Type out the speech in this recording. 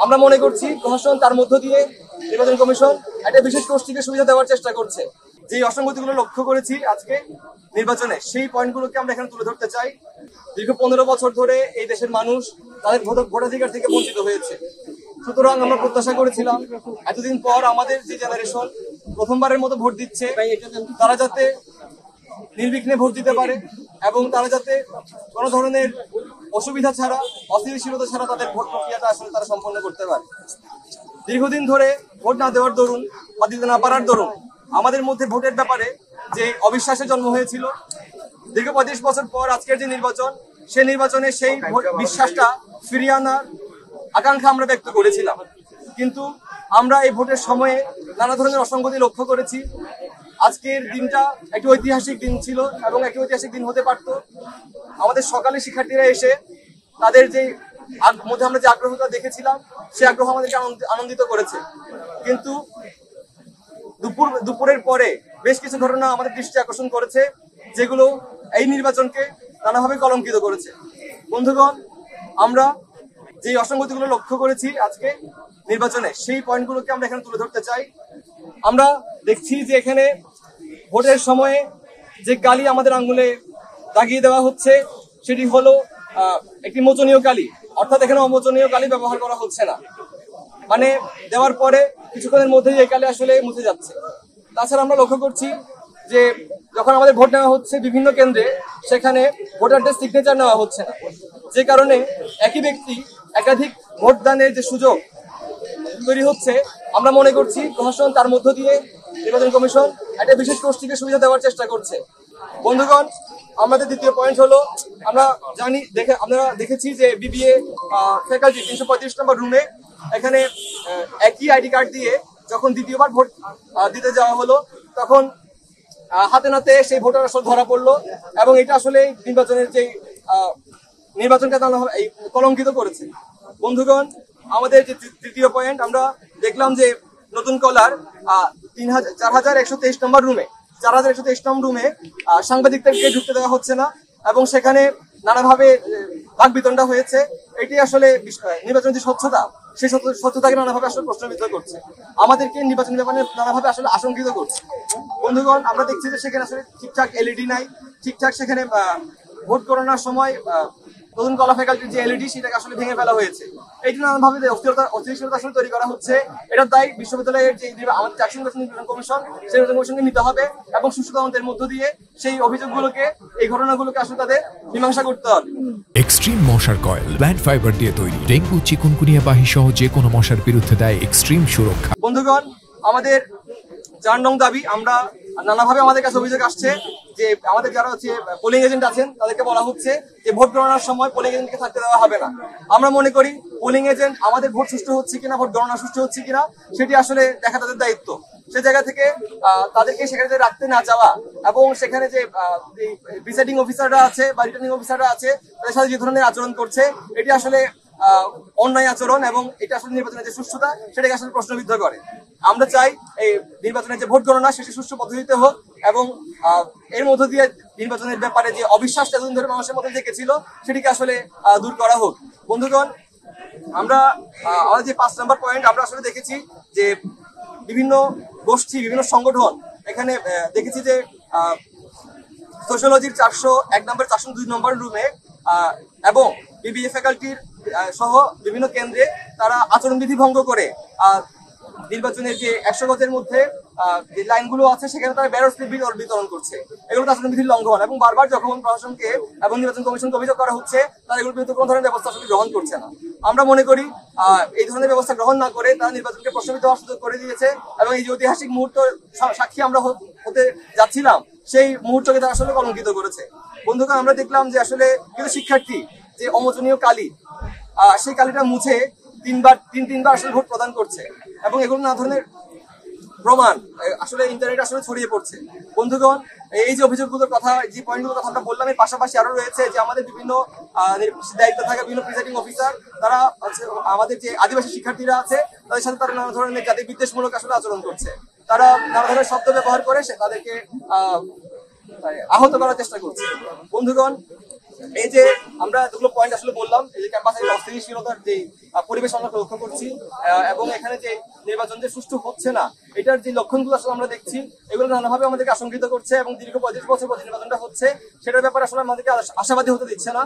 আমরা মনে করছি প্রশাসন তার মধ্য দিয়ে নির্বাচন কমিশন একটা বিশেষ গোষ্ঠীকে সুবিধা দেওয়ার চেষ্টা করছে। যে অসঙ্গতিগুলো লক্ষ্য করেছি আজকে নির্বাচনে, সেই পয়েন্টগুলোকে আমরা এখানে তুলে ধরতে চাই। দীর্ঘ 15 বছর ধরে এই দেশের মানুষ তাদের ভোটাধিকার থেকে বঞ্চিত হয়েছে। সুতরাং আমরা প্রত্যাশা করেছিলাম এতদিন পর আমাদের যে জেনারেশন প্রথমবারের মতো ভোট দিচ্ছে, তারা যাতে নির্বিঘ্নে ভোট দিতে পারে এবং তারা যাতে কোনো ধরনের অসুবিধা ছাড়া, অস্থিতিশীলতা ছাড়া তাদের ভোট প্রক্রিয়াটা আসলে তারা সম্পন্ন করতে পারে। দীর্ঘদিন ধরে ভোট না দেওয়ার দরুন বা দিতে না পারার দরুন আমাদের মধ্যে ভোটের ব্যাপারে যে অবিশ্বাসের জন্ম হয়েছিল, দীর্ঘ 35 বছর পর আজকের যে নির্বাচন, সেই নির্বাচনে সেই বিশ্বাসটা ফিরিয়ে আনার আকাঙ্ক্ষা আমরা ব্যক্ত করেছিলাম। কিন্তু আমরা এই ভোটের সময়ে নানা ধরনের অসঙ্গতি লক্ষ্য করেছি। আজকের দিনটা একটি ঐতিহাসিক দিন ছিল এবং একটি ঐতিহাসিক দিন হতে পারত। আমাদের সকালে শিক্ষার্থীরা এসে তাদের যে মধ্যে আমরা যে আগ্রহটা দেখেছিলাম, সে আগ্রহ আমাদেরকে আনন্দিত করেছে। কিন্তু দুপুরের পরে বেশ কিছু ঘটনা আমাদের দৃষ্টি আকর্ষণ করেছে, যেগুলো এই নির্বাচনকে নানাভাবে কলঙ্কিত করেছে। বন্ধুগণ, আমরা যে অসঙ্গতিগুলো লক্ষ্য করেছি আজকে নির্বাচনে, সেই পয়েন্টগুলোকে আমরা এখানে তুলে ধরতে চাই। আমরা দেখছি যে এখানে ভোটের সময়ে যে কালি আমাদের আঙ্গুলে দাগিয়ে দেওয়া হচ্ছে, সেটি হলো একটি মোচনীয় কালি, অর্থাৎ এখানে অমোচনীয় কালি ব্যবহার করা হচ্ছে না। মানে দেওয়ার পরে কিছুক্ষণের মধ্যেই এই কালি আসলে মুছে যাচ্ছে। তাছাড়া আমরা লক্ষ্য করছি যে যখন আমাদের ভোট নেওয়া হচ্ছে বিভিন্ন কেন্দ্রে, সেখানে ভোটারদের সিগনেচার নেওয়া হচ্ছে না, যে কারণে একই ব্যক্তি একাধিক ভোটদানের যে সুযোগ তৈরি হচ্ছে। আমরা মনে করছি প্রশাসন তার মধ্য দিয়ে নির্বাচন কমিশন একটা বিশেষ গোষ্ঠীকে সুবিধা দেওয়ার চেষ্টা করছে। বন্ধুগণ, আমাদের দ্বিতীয় পয়েন্ট হলো, আমরা দেখেছি যে বিবিএ ফ্যাকাল্টি 335 নম্বর রুমে এখানে একই আইডি কার্ড দিয়ে যখন দ্বিতীয়বার ভোট দিতে যাওয়া হলো, তখন হাতে নাতে সেই ভোটার আসলে ধরা পড়লো এবং এটা আসলে নির্বাচনের যে নির্বাচনকে কলঙ্কিত করেছে। বন্ধুগণ, আমাদের যে তৃতীয় পয়েন্ট, আমরা দেখলাম যে নতুন কলার 4123 নম্বর রুমে 4123 নম্বর রুমে সাংবাদিকদেরকে ঢুকতে দেওয়া হচ্ছে না এবং সেখানে নানাভাবে বাকবিতণ্ডা হয়েছে। এটি আসলে নির্বাচনের যে স্বচ্ছতা, সেই স্বচ্ছতাকে নানাভাবে আসলে প্রশ্নবিদ্ধ করছে, আমাদেরকে নির্বাচন ব্যাপারে নানাভাবে আসলে আশঙ্কিত করছে। বন্ধুগণ, আমরা দেখছি যে সেখানে আসলে ঠিকঠাক এলইডি নাই, ঠিকঠাক সেখানে ভোট গণনার সময় নতুন কলা ফ্যাকাল্টির যে এলইডি, সেটাকে আসলে ভেঙে ফেলা হয়েছে। এইটি নানাভাবে অস্থিরতা আসলে তৈরি করা হচ্ছে। এটার দায় বিশ্ববিদ্যালয়ের যে আমাদের নির্বাচন কমিশন, সেই নির্বাচন কমিশনকে নিতে হবে এবং সুষ্ঠু তদন্তের মধ্য দিয়ে সেই অভিযোগগুলোকে, এই ঘটনাগুলোকে আসলে তাদের মীমাংসা করতে হবে। এক্সট্রিম মশার কয়েল প্ল্যান্ট ফাইবার দিয়ে তৈরি, ডেঙ্গু, চিকুনগুনিয়া বাহি সহ যে কোনো মশার বিরুদ্ধে দেয় এক্সট্রিম সুরক্ষা। বন্ধুগণ, আমাদের 4 নং দাবি, আমরা নানাভাবে আমাদের কাছে অভিযোগ আসছে যে আমাদের যারা পোলিং এজেন্ট আছেন, তাদেরকে বলা হচ্ছে যে ভোট গণনার সময় পোলিং এজেন্টকে থাকতে দেওয়া হবে না। আমরা মনে করি পোলিং এজেন্ট আমাদের ভোট সুষ্ঠু হচ্ছে কিনা, ভোট গণনা সুষ্ঠু হচ্ছে কিনা, সেটি আসলে দেখা তাদের দায়িত্ব। সে জায়গা থেকে তাদেরকে সেখানে রাখতে না যাওয়া এবং সেখানে যে প্রিসাইডিং অফিসাররা আছে বা রিটার্নিং অফিসাররা আছে, তাদের সাথে যে ধরনের আচরণ করছে, এটি আসলে অন্যায় আচরণ এবং এটা আসলে নির্বাচনের যে সুষ্ঠুতা, সেটাকে আসলে প্রশ্নবিদ্ধ করে। আমরা চাই এই নির্বাচনের যে ভোট গণনা, সেটি সুষ্ঠু পদ্ধতিতে হোক এবং এর মধ্য দিয়ে নির্বাচনের ব্যাপারে যে অবিশ্বাসটা এতদিন ধরে মানুষের মধ্যে থেকেছিল, সেটিকে আসলে দূর করা হোক। বন্ধুগণ, আমরা আমাদের যে 5 নম্বর পয়েন্ট, আমরা আসলে দেখেছি যে বিভিন্ন গোষ্ঠী, বিভিন্ন সংগঠন এখানে দেখেছি যে সোশ্যোলজির 401 নম্বর 402 নম্বর রুমে এবং বিবিএ ফ্যাকাল্টির সহ বিভিন্ন কেন্দ্রে তারা আচরণবিধি ভঙ্গ করে নির্বাচনের যে 100 গজের মধ্যে যে লাইনগুলো আছে, সেখানে তারা ব্যালট স্লিপ বিতরণ করছে। এগুলো আচরণবিধির লঙ্ঘন এবং বারবার যখন প্রশাসনকে এবং নির্বাচন কমিশনকে অভিযোগ করা হচ্ছে, তারা এগুলোর বিরুদ্ধে কোনো ধরনের ব্যবস্থা আসলে গ্রহণ করছে না। আমরা মনে করি এই ধরনের ব্যবস্থা গ্রহণ না করে তারা নির্বাচনকে প্রশ্নবিদ্ধ হওয়ার সুযোগ করে দিয়েছে এবং এই যে ঐতিহাসিক মুহূর্ত সাক্ষী আমরা হতে যাচ্ছিলাম, সেই মুহূর্তকে তারা আসলে কলঙ্কিত করেছে। বন্ধুগণ, আমরা দেখলাম যে আসলে কিছু শিক্ষার্থী যে অমোচনীয় কালি, সেই কালিটা মুছে তিনবার আসলে ভোট প্রদান করছে এবং এগুলো নানা ধরনের প্রমাণ আসলে ইন্টারনেটে আসলে ছড়িয়ে পড়ছে। বন্ধুগণ, এই যে অভিযোগগুলোর কথা, যে পয়েন্টগুলোর কথা আমরা বললাম, এর পাশাপাশি আরো রয়েছে যে আমাদের বিভিন্ন দায়িত্ব থাকা বিভিন্ন প্রিসাইডিং অফিসার, তারা আমাদের যে আদিবাসী শিক্ষার্থীরা আছে, তাদের সাথে তারা নানা ধরনের জাতি বিদ্বেষমূলক আসলে আচরণ করছে। তারা নানা ধরনের শব্দ ব্যবহার করে তাদেরকে আহত করার চেষ্টা করছে। বন্ধুগণ, এই যে আমরা যেগুলো পয়েন্ট আসলে বললাম, এই যে ক্যাম্পাসের অস্থিতিশীলতার যে পরিবেশ আমরা লক্ষ্য করছি, এবং এখানে যে নির্বাচন যে সুষ্ঠু হচ্ছে না, এটার যে লক্ষণগুলো আসলে আমরা দেখছি, এগুলো নানাভাবে আমাদেরকে আশঙ্কিত করছে এবং দীর্ঘ 35 বছর পর নির্বাচনটা হচ্ছে সেটার ব্যাপারে আসলে আমাদেরকে আশাবাদী হতে দিচ্ছে না।